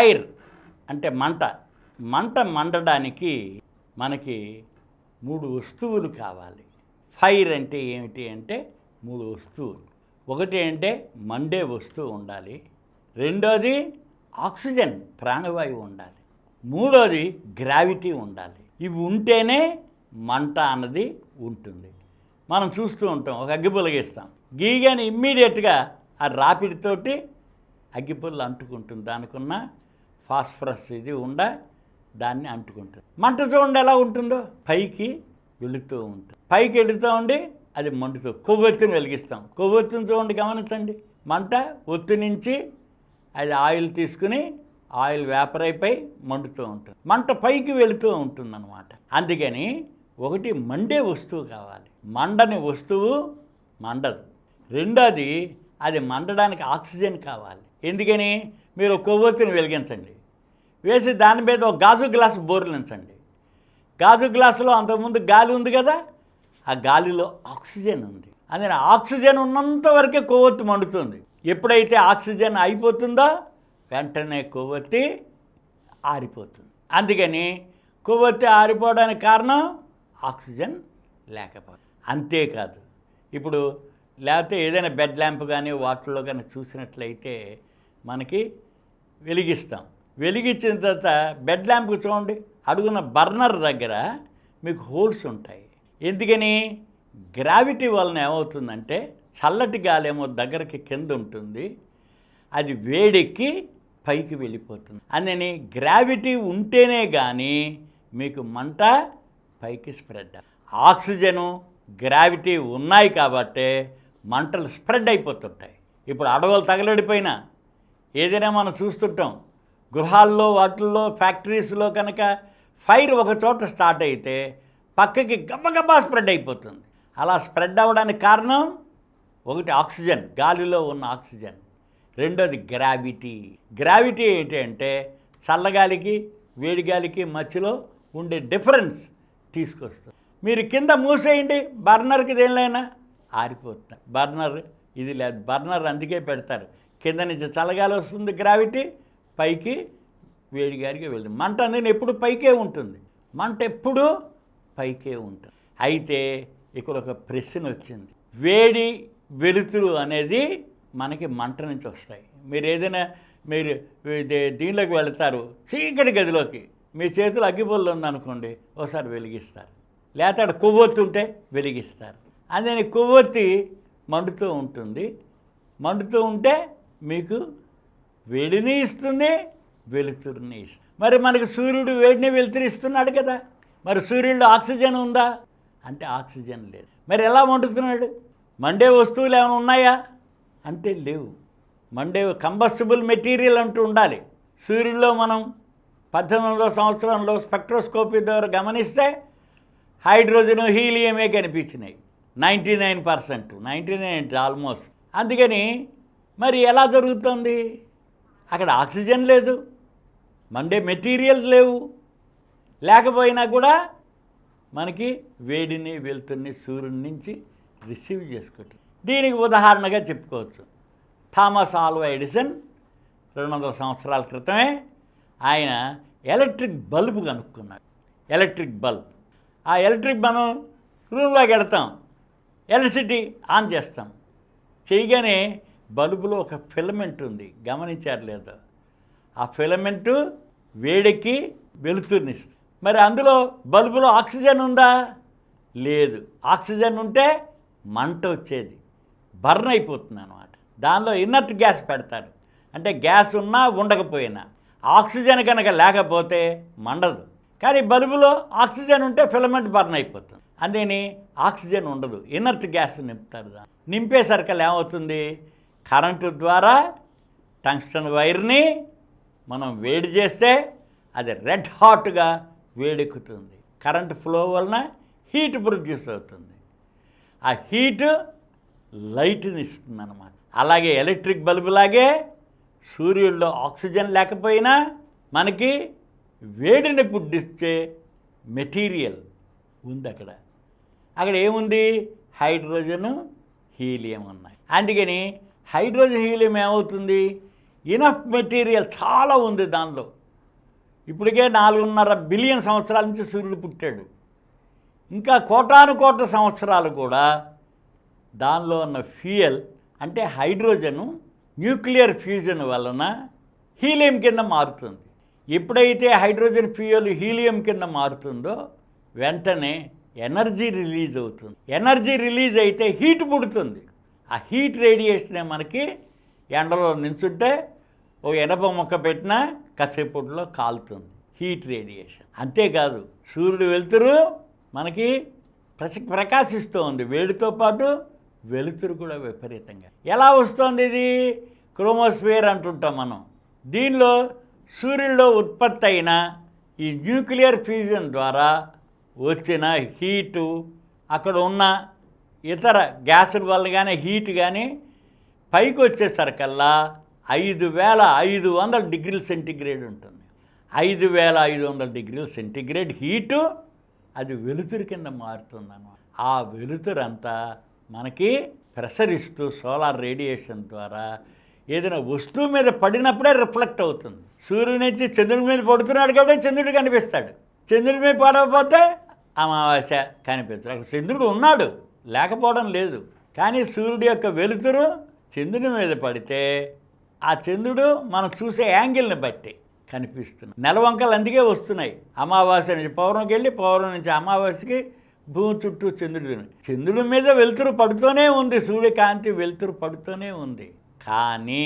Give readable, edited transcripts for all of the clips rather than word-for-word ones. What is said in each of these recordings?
Fire అంటే మంట మండడానికి మనకి 3 వస్తువులు కావాలి. ఫైర్ అంటే ఏమిటి అంటే 3 వస్తువులు. ఒకటి అంటే మండే వస్తువు ఉండాలి, రెండోది ఆక్సిజన్ ప్రాణవాయువు ఉండాలి, మూడోది గ్రావిటీ ఉండాలి. ఇవి ఉంటేనే మంట అన్నది ఉంటుంది. మనం చూస్తూ ఉంటాం, ఒక అగ్గిపుల్ల గీస్తాం, గీగానే ఇమ్మీడియట్గా ఆ రాపిడితోటి అగ్గిపుల్ల అంటుకుంటుంది. దానికి ఉన్న ఫాస్ఫరస్ ఇది దాన్ని అంటుకుంటుంది. మంట చూడండి ఎలా ఉంటుందో, పైకి వెళుతూ ఉంటుంది, పైకి వెళుతూ ఉండి అది మండుతూ కొవ్వొత్తిని వెలిగిస్తాం. కొవ్వొత్తిని చూడండి, గమనించండి, మంట ఒత్తి నుంచి అది ఆయిల్ తీసుకుని ఆయిల్ వేపర్ అయిపోయి మండుతూ ఉంటుంది, మంట పైకి వెళుతూ ఉంటుంది అన్నమాట. అందుకని ఒకటి మండే వస్తువు కావాలి, మండని వస్తువు మండదు. రెండోది అది మండడానికి ఆక్సిజన్ కావాలి. ఎందుకని మీరు కొవ్వొత్తిని వెలిగించండి, వేసి దాని మీద ఒక గాజు గ్లాసు బోర్లించండి. గాజు గ్లాసులో అంతకుముందు గాలి ఉంది కదా, ఆ గాలిలో ఆక్సిజన్ ఉంది. అందుకని ఆక్సిజన్ ఉన్నంత వరకే కొవ్వొత్తి మండుతుంది. ఎప్పుడైతే ఆక్సిజన్ అయిపోతుందో వెంటనే కొవ్వొత్తి ఆరిపోతుంది. అందుకని కొవ్వొత్తి ఆరిపోవడానికి కారణం ఆక్సిజన్ లేకపోవడం. అంతేకాదు, ఇప్పుడు లేకపోతే ఏదైనా బెడ్ ల్యాంప్ కానీ వాటిల్లో కానీ చూసినట్లయితే మనకి వెలిగిస్తాం. వెలిగించిన తర్వాత బెడ్ ల్యాంప్కి చూడండి, అడుగున బర్నర్ దగ్గర మీకు హోల్స్ ఉంటాయి. ఎందుకని? గ్రావిటీ వలన ఏమవుతుందంటే చల్లటి గాలి ఏమో దగ్గరికి కింద ఉంటుంది, అది వేడెక్కి పైకి వెళ్ళిపోతుంది. అందుకని గ్రావిటీ ఉంటేనే కానీ మీకు మంట పైకి స్ప్రెడ్. ఆక్సిజను గ్రావిటీ ఉన్నాయి కాబట్టే మంటలు స్ప్రెడ్ అయిపోతుంటాయి. ఇప్పుడు అడవులు తగలడిపోయినా ఏదైనా మనం చూస్తుంటాం, గృహాల్లో వాటిల్లో ఫ్యాక్టరీస్లో కనుక ఫైర్ ఒక చోట స్టార్ట్ అయితే పక్కకి గబగబా స్ప్రెడ్ అయిపోతుంది. అలా స్ప్రెడ్ అవ్వడానికి కారణం ఒకటి ఆక్సిజన్, గాలిలో ఉన్న ఆక్సిజన్, రెండోది గ్రావిటీ. గ్రావిటీ ఏంటి అంటే చల్లగాలికి వేడిగాలికి మధ్యలో ఉండే డిఫరెన్స్ తీసుకొస్తుంది. మీరు కింద మూసేయండి, బర్నర్కి దేనిలైనా ఆరిపోతుంది. బర్నర్ ఇది లేదు, బర్నర్ అందుకే పెడతారు, కింద నుంచి చల్లగాలి వస్తుంది, గ్రావిటీ పైకి వేడిగాలికి వెళ్తుంది. మంట అనేది ఎప్పుడు పైకే ఉంటుంది, మంట ఎప్పుడు పైకే ఉంటుంది. అయితే ఇక్కడ ఒక ప్రశ్న వచ్చింది, వేడి వెలుతురు అనేది మనకి మంట నుంచి వస్తాయి. మీరు ఏదైనా మీరు దీనిలోకి వెళతారు, చీకటి గదిలోకి, మీ చేతులు అగ్గిపుల్ల ఉందనుకోండి, ఒకసారి వెలిగిస్తారు, లేకపోతే అక్కడ కొవ్వొత్తి ఉంటే వెలిగిస్తారు. అందుకని కొవ్వొత్తి మండుతూ ఉంటుంది, మండుతూ ఉంటే మీకు వేడిని ఇస్తుంది, వెలుతురుని ఇస్తుంది. మరి మనకు సూర్యుడు వేడిని వెలుతురు ఇస్తున్నాడు కదా, మరి సూర్యుడిలో ఆక్సిజన్ ఉందా అంటే ఆక్సిజన్ లేదు. మరి ఎలా మండుతున్నాడు? మండే వస్తువులు ఏమైనా ఉన్నాయా అంటే లేవు. మండే కంబస్టిబుల్ మెటీరియల్ అంటూ ఉండాలి. సూర్యుడిలో మనం 18వ సంవత్సరంలో స్పెక్ట్రోస్కోపీ ద్వారా గమనిస్తే హైడ్రోజను హీలియమే కనిపించినాయి, 99%, 99 ఆల్మోస్ట్. అందుకని మరి ఎలా జరుగుతుంది? అక్కడ ఆక్సిజన్ లేదు, మండే మెటీరియల్ లేవు, లేకపోయినా కూడా మనకి వేడిని వెలుతురుని సూర్యుడి నుంచి రిసీవ్ చేసుకుంటాం. దీనికి ఉదాహరణగా చెప్పుకోవచ్చు, థామస్ ఆల్వా ఎడిసన్ 200 సంవత్సరాల క్రితమే ఆయన ఎలక్ట్రిక్ బల్బు కనుక్కున్నాడు. ఎలక్ట్రిక్ బల్బ్, ఆ ఎలక్ట్రిక్ మనం రూమ్లోకి వెళ్తాం, ఎలక్ట్రిసిటీ ఆన్ చేస్తాం, చేయగానే బల్బులో ఒక ఫిలమెంట్ ఉంది, గమనించారు లేదో? ఆ ఫిలమెంటు వేడెక్కి వెలుతురునిస్తుంది. మరి అందులో బల్బులో ఆక్సిజన్ ఉందా? లేదు. ఆక్సిజన్ ఉంటే మంట వచ్చేది, బర్న్ అయిపోతుంది అన్నమాట. దానిలో ఇన్నర్ట్ గ్యాస్ పెడతారు, అంటే గ్యాస్ ఉన్నా ఉండకపోయినా. ఆక్సిజన్ కనుక లేకపోతే మండదు, కానీ బల్బులో ఆక్సిజన్ ఉంటే ఫిలమెంట్ బర్న్ అయిపోతుంది. అందుకని ఆక్సిజన్ ఉండదు, ఇన్నర్ట్ గ్యాస్ నింపుతారు. నింపేసరికి ఏమవుతుంది? కరెంటు ద్వారా టంగ్స్టన్ వైర్ని మనం వేడి చేస్తే అది రెడ్ హాట్గా వేడెక్కుతుంది. కరెంటు ఫ్లో వలన హీట్ ప్రొడ్యూస్ అవుతుంది, ఆ హీటు లైట్ని ఇస్తుంది అన్నమాట. అలాగే ఎలక్ట్రిక్ బల్బులాగే సూర్యుడిలో ఆక్సిజన్ లేకపోయినా మనకి వేడిని పుట్టించే మెటీరియల్ ఉంది. అక్కడ ఏముంది? హైడ్రోజను హీలియం ఉన్నాయి. అందుకని హైడ్రోజన్ హీలియం ఏమవుతుంది? ఇనఫ్ మెటీరియల్ చాలా ఉంది దానిలో. ఇప్పటికే 4.5 బిలియన్ సంవత్సరాల నుంచి సూర్యుడు పుట్టాడు. ఇంకా కోటాను కోట్ల సంవత్సరాలు కూడా దానిలో ఉన్న ఫ్యూయల్ అంటే హైడ్రోజను న్యూక్లియర్ ఫ్యూజన్ వలన హీలియం కింద మారుతుంది. ఎప్పుడైతే హైడ్రోజన్ ఫ్యూయల్ హీలియం కింద మారుతుందో వెంటనే ఎనర్జీ రిలీజ్ అవుతుంది. ఎనర్జీ రిలీజ్ అయితే హీట్ పుడుతుంది. ఆ హీట్ రేడియేషనే మనకి ఎండలో నించుంటే ఓ ఎనప మొక్క పెట్టినా కాసేపట్లో కాలుతుంది. Heat radiation. అంతేకాదు సూర్యుడు వెలుతురు మనకి ప్రకాశిస్తూ ఉంది. వేడితో పాటు వెలుతురు కూడా విపరీతంగా. ఎలా వస్తుంది ఇది? క్రోమోస్ఫియర్ అంటుంటాం మనం. దీనిలో సూర్యుడిలో ఉత్పత్తి అయిన ఈ న్యూక్లియర్ ఫ్యూజన్ ద్వారా వచ్చిన హీటు, అక్కడ ఉన్న ఇతర గ్యాసుల వల్ల కానీ హీట్ కానీ పైకి వచ్చేసరికల్లా 5500 డిగ్రీల సెంటీగ్రేడ్ ఉంటుంది. 5500 డిగ్రీల సెంటీగ్రేడ్ హీటు అది వెలుతురు కింద మారుతుందన్నమాట. ఆ వెలుతురంతా మనకి ప్రసరిస్తూ సోలార్ రేడియేషన్ ద్వారా ఏదైనా వస్తువు మీద పడినప్పుడే రిఫ్లెక్ట్ అవుతుంది. సూర్యుడి నుంచి చంద్రుడి మీద పడుతున్నాడు కాబట్టి చంద్రుడు కనిపిస్తాడు. చంద్రుడి మీద పడకపోతే అమావాస్య కనిపిస్తాడు. అక్కడ చంద్రుడు ఉన్నాడు, లేకపోవడం లేదు. కానీ సూర్యుడి యొక్క వెలుతురు చంద్రుడి మీద పడితే ఆ చంద్రుడు మనం చూసే యాంగిల్ని బట్టి కనిపిస్తుంది. నెలవంకలు అందుకే వస్తున్నాయి. అమావాస్య నుంచి పౌర్ణమికి వెళ్ళి పౌర్ణమి నుంచి అమావాస్యకి భూమి చుట్టూ చంద్రుడి మీద వెలుతురు పడుతూనే ఉంది. సూర్యకాంతి వెలుతురు పడుతూనే ఉంది. కానీ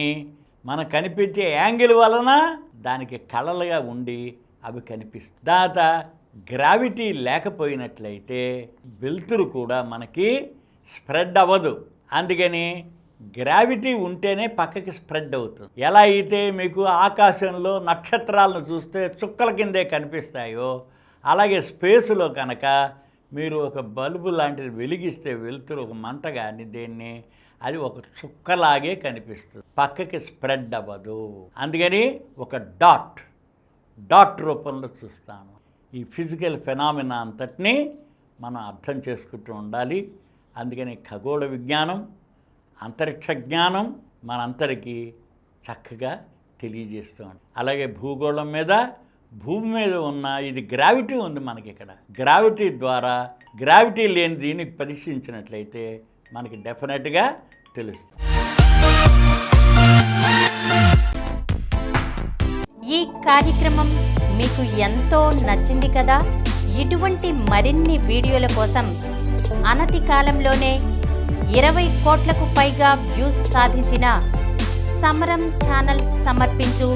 మనకు కనిపించే యాంగిల్ వలన దానికి కళలుగా ఉండి అవి కనిపిస్తాయి. దాత గ్రావిటీ లేకపోయినట్లయితే వెలుతురు కూడా మనకి స్ప్రెడ్ అవ్వదు. అందుకని గ్రావిటీ ఉంటేనే పక్కకి స్ప్రెడ్ అవుతుంది. ఎలా అయితే మీకు ఆకాశంలో నక్షత్రాలను చూస్తే చుక్కల కిందే కనిపిస్తాయో అలాగే స్పేసులో కనుక మీరు ఒక బల్బు లాంటిది వెలిగిస్తే వెలుతురు ఒక మంట కానీ దేన్ని అది ఒక చుక్కలాగే కనిపిస్తుంది, పక్కకి స్ప్రెడ్ అవ్వదు. అందుకని ఒక డాట్ రూపంలో చూస్తాము. ఈ ఫిజికల్ ఫెనామినా అంతటినీ మనం అర్థం చేసుకుంటూ ఉండాలి. అందుకని ఖగోళ విజ్ఞానం, అంతరిక్ష జ్ఞానం మనందరికీ చక్కగా తెలియజేస్తూ ఉంటాం. అలాగే భూగోళం మీద భూమి మీద ఉన్న ఇది గ్రావిటీ ఉంది మనకి. ఇక్కడ గ్రావిటీ ద్వారా గ్రావిటీ లేని దీన్ని పరీక్షించినట్లయితే మనకి డెఫినెట్గా తెలుస్తుంది. ఈ కార్యక్రమం మీకు ఎంతో నచ్చింది కదా. ఇటువంటి మరిన్ని వీడియోల కోసం అనతి కాలంలోనే 20 కోట్లకు పైగా వ్యూస్ సాధించిన సమరం ఛానల్ సమర్పించు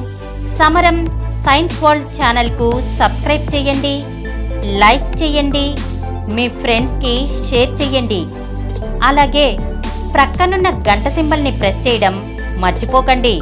సమరం సైన్స్ వరల్డ్ ఛానల్కు సబ్స్క్రైబ్ చేయండి, లైక్ చేయండి, మీ ఫ్రెండ్స్కి షేర్ చేయండి. అలాగే ప్రక్కనున్న గంట సింబల్ని ప్రెస్ చేయడం మర్చిపోకండి.